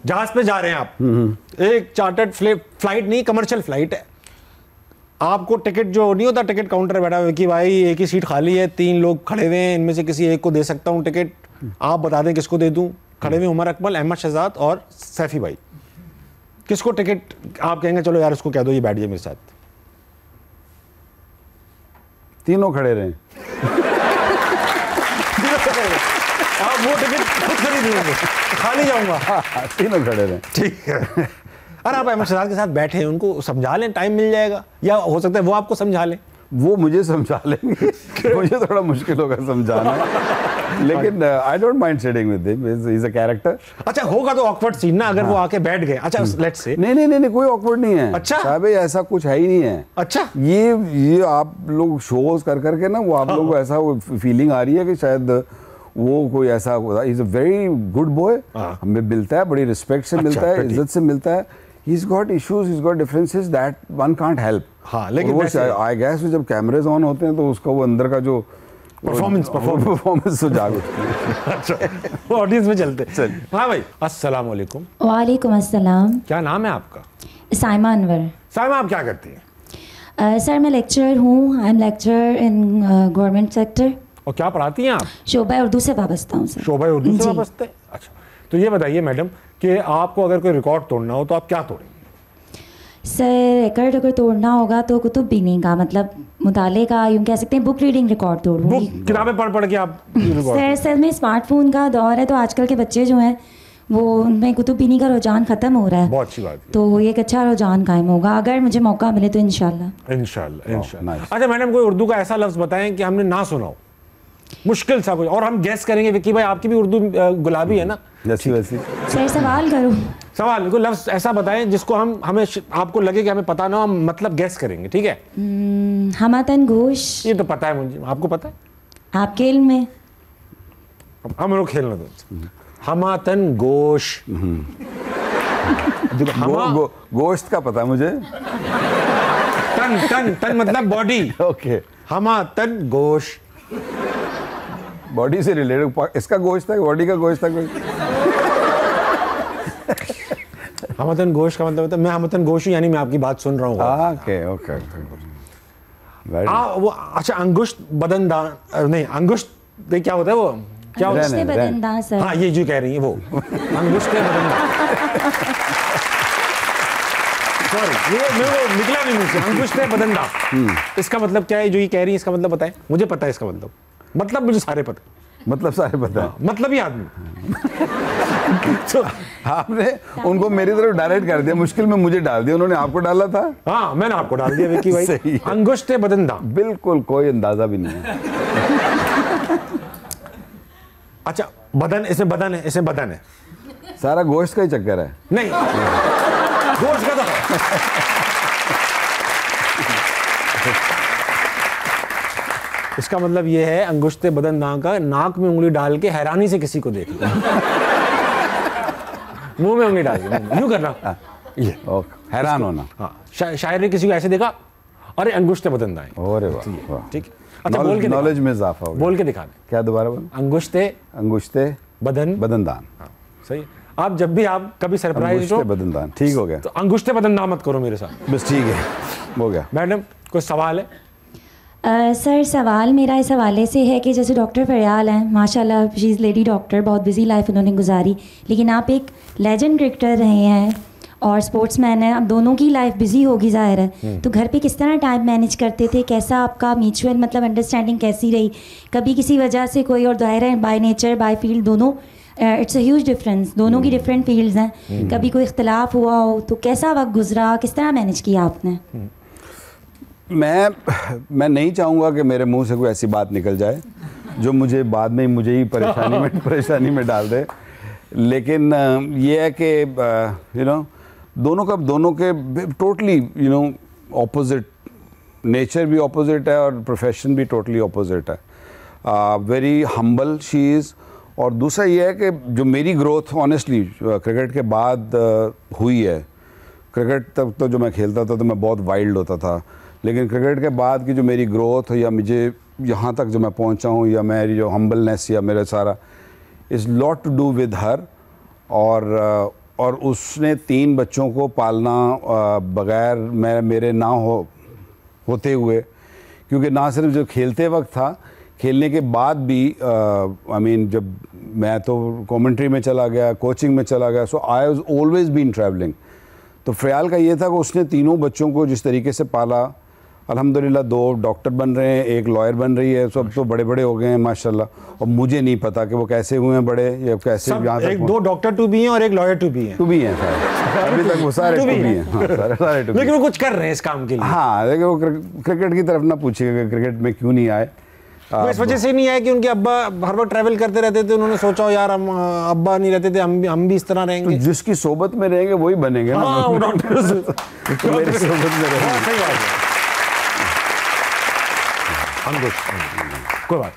जहाज पे जा रहे हैं आप, एक चार्टर्ड फ्लाइट नहीं, कमर्शियल फ्लाइट है, आपको टिकट जो नहीं होता, टिकट काउंटर बैठा हुआ कि भाई एक ही सीट खाली है, 3 लोग खड़े हुए हैं, इनमें से किसी एक को दे सकता हूँ टिकट, आप बता दें किसको दे दूं। खड़े हुए उमर अकमल, अहमद शहजाद और सैफी भाई, किसको टिकट आप कहेंगे चलो यार उसको कह दो ये बैठ जाए मेरे साथ? तीनों खड़े रहे। आप वो टिकट खुद खरीद लेंगे, खाली जाऊंगा। तीनों खड़े रहे। ठीक है। अरे आप अहमद शहजाद के साथ बैठे हैं, उनको समझा लें, टाइम मिल जाएगा, या हो सकता है वो आपको समझा लें। वो मुझे समझा लेंगे, मुझे थोड़ा मुश्किल होगा समझाना, लेकिन I don't mind sitting with him, he is a character. अच्छा होगा तो ऑकवर्ड सीन ना, अगर वो आके बैठ गए। अच्छा लेट्स से नहीं कोई ऑकवर्ड नहीं है। अच्छा साहब ऐसा कुछ है ही नहीं है। अच्छा ये आप लोग शोज कर करके ना, वो आप लोगों को ऐसा फीलिंग आ रही है कि शायद वो कोई ऐसा, is a very good boy, हमें मिलता है, बड़ी रिस्पेक्ट से मिलता है, इज्जत से मिलता है। He's got issues, he's got differences that one can't help. हाँ, लेकिन I guess जब कैमरेज ऑन होते हैं तो उसका वो अंदर का जो परफॉर्मेंस तो जाग उठती है। अच्छा वो ऑडियंस में चलते हैं। हाँ भाई, अस्सलाम वालेकुम। वालेकुम अस्सलाम। क्या नाम है आपका? साइमा अनवर। साइमा, आप क्या करती हैं? सर मैं लेक्चरर हूँ, I am lecturer in government sector. और क्या पढ़ाती हैं आप? शोबा उर्दू से वाबस्ता हूँ सर। शोबा उर्दू से वाबस्ता है। अच्छा, तो ये बताइए मैडम कि आपको अगर कोई रिकॉर्ड तोड़ना हो तो आप क्या तोड़ेंगे? सर रिकॉर्ड अगर तोड़ना होगा तो कुतुब बीनी का, मतलब मुताले का, यूँ कह सकते हैं बुक रीडिंग रिकॉर्ड तोड़ूंगी। किताबें पढ़ के आप सर में स्मार्टफोन का दौर है, तो आजकल के बच्चे जो हैं वो उनमें कुतुब बीनी का रुझान ख़त्म हो रहा है। बहुत अच्छी बात है। तो ये एक अच्छा रुझान कायम होगा अगर मुझे मौका मिले तो इंशाल्लाह। अच्छा मैडम, कोई उर्दू का ऐसा लफ्ज़ बताएं कि हमने ना सुना हो, मुश्किल सा कुछ, और हम गैस करेंगे। विक्की भाई आपकी भी उर्दू गुलाबी है ना, जैसी वैसी। सर सवाल करो। सवाल कोई लफ्ज़ ऐसा बताएं जिसको हमें आपको लगे कि हमें पता ना हो, हम मतलब गैस करेंगे, ठीक है? हमातन गोश। ये तो पता है मुझे, आपको पता है? आपके इल्म में? हम लोग खेलना दो। हमातन गोश। गोश्त का पता है मुझे। तन तन तन मतलब बॉडी। ओके। हमातन गोश, बॉडी से रिलेटेड। इसका गोश्त था, बॉडी का गोश्त था कोई? हमतन गोश का मतलब मैं हमतन गोश हूँ, यानी मैं आपकी बात सुन रहा हूँ। Okay okay. वो अच्छा, अंगुष्ठ बदनदान, नहीं अंगुष्ठ क्या होता है वो, क्या होता है? बदनदान सर। हाँ ये जो कह रही है वो अंगुष्ठ बदनदान। सॉरी ये मेरे को निकला नहीं मुझसे, अंगुष्ठ बदनदान। इसका मतलब क्या है जो ये कह रही है? इसका मतलब बताएं, मुझे पता है इसका मतलब मुझे सारे पता, मतलब सारे पता है। मतलब ही आदमी। तो आपने उनको मेरी तरफ डायरेक्ट कर दिया, मुश्किल में मुझे डाल दिया, उन्होंने आपको डाला था। हाँ मैंने आपको डाल दिया विक्की भाई। अंगुष्ठ बदनदान, बिल्कुल कोई अंदाजा भी नहीं है। अच्छा बदन, इसमें बदन है, इसमें बदन है, सारा गोश्त का ही चक्कर है। नहीं गोश्त का तो इसका मतलब ये है अंगुष्ठ बदनदान का, नाक में उंगली डाल के हैरानी से किसी को देख लो। मुंह में उंगली डाल के यूं करना, ये हैरान होना। हाँ, शायर ने किसी को ऐसे देखा, अरे अंगुष्ठ बदनदान। अरे वाह, ठीक है। अच्छा बोल के नॉलेज में इजाफा हो गया। बोल के दिखा दे। क्या दोबारा बोल? अंगुष्ठ बदनदान। हाँ सही। आप जब भी आप कभी सरप्राइज हो, बदनदान ठीक हो गया, तो अंगुष्ठ बदनदान मत करो मेरे साथ, बस ठीक है, हो गया। मैडम कोई सवाल है? सर सवाल मेरा इस हवाले से है कि जैसे डॉक्टर फरियाल हैं, माशाल्लाह शी इज़ लेडी डॉक्टर, बहुत बिजी लाइफ उन्होंने गुजारी, लेकिन आप एक लेजेंड क्रिकेटर रहे हैं और स्पोर्ट्समैन हैं, अब दोनों की लाइफ बिजी होगी ज़ाहिर है, तो घर पे किस तरह टाइम मैनेज करते थे? कैसा आपका म्यूचुअल मतलब अंडरस्टैंडिंग कैसी रही? कभी किसी वजह से कोई, और दायरा है बाय नेचर बाय फील्ड दोनों, इट्स अ ह्यूज डिफरेंस, दोनों की डिफरेंट फील्ड्स हैं, कभी कोई इख्तलाफ हुआ हो तो कैसा वक्त गुजरा, किस तरह मैनेज किया आपने? मैं नहीं चाहूँगा कि मेरे मुंह से कोई ऐसी बात निकल जाए जो मुझे बाद में मुझे ही परेशानी में डाल दे, लेकिन ये है कि दोनों के टोटली ऑपोजिट नेचर भी ऑपोजिट है और प्रोफेशन भी टोटली ऑपोजिट है। वेरी हम्बल शी इज़, और दूसरा ये है कि जो मेरी ग्रोथ ऑनेस्टली क्रिकेट के बाद हुई है, क्रिकेट तक तो जो मैं खेलता था तो मैं बहुत वाइल्ड होता था, लेकिन क्रिकेट के बाद की जो मेरी ग्रोथ या मुझे यहाँ तक जो मैं पहुँचा हूँ, या मेरी जो हम्बलनेस या मेरा सारा, is lot to do with her. और और उसने 3 बच्चों को पालना बगैर मेरे ना होते हुए, क्योंकि ना सिर्फ जो खेलते वक्त था, खेलने के बाद भी आई मीन जब मैं तो कमेंट्री में चला गया, कोचिंग में चला गया, so I was always been travelling. तो फ़याल का ये था कि उसने तीनों बच्चों को जिस तरीके से पाला, अल्हम्दुलिल्लाह 2 डॉक्टर बन रहे हैं, 1 लॉयर बन रही है, सब तो बड़े बड़े हो गए हैं माशाल्लाह। और मुझे नहीं पता कि वो कैसे हुए हैं बड़े या कैसे यहाँ तक 2 डॉक्टर टू भी हैं और 1 लॉयर टू भी हैं। टू भी हैं शायद, अभी तक वो सारे टू भी हैं। हाँ, सारे टू भी। लेकिन वो कुछ कर रहे हैं इस काम के लिए। हाँ, लेकिन वो क्रिकेट की तरफ ना पूछिएगा कि क्रिकेट में क्यों नहीं आए। वो इस वजह से नहीं आए कि उनके अब्बा हर वक्त ट्रैवल करते रहते थे, उन्होंने सोचा हो यार हम अब्बा नहीं रहते थे, हम भी इस तरह रहेंगे। तो जिसकी सोबत में रहेंगे वही बनेंगे ना। हाँ, वो डॉक्टर मेरी सोबत में रहेंगे। सही बात है। हम कोई बात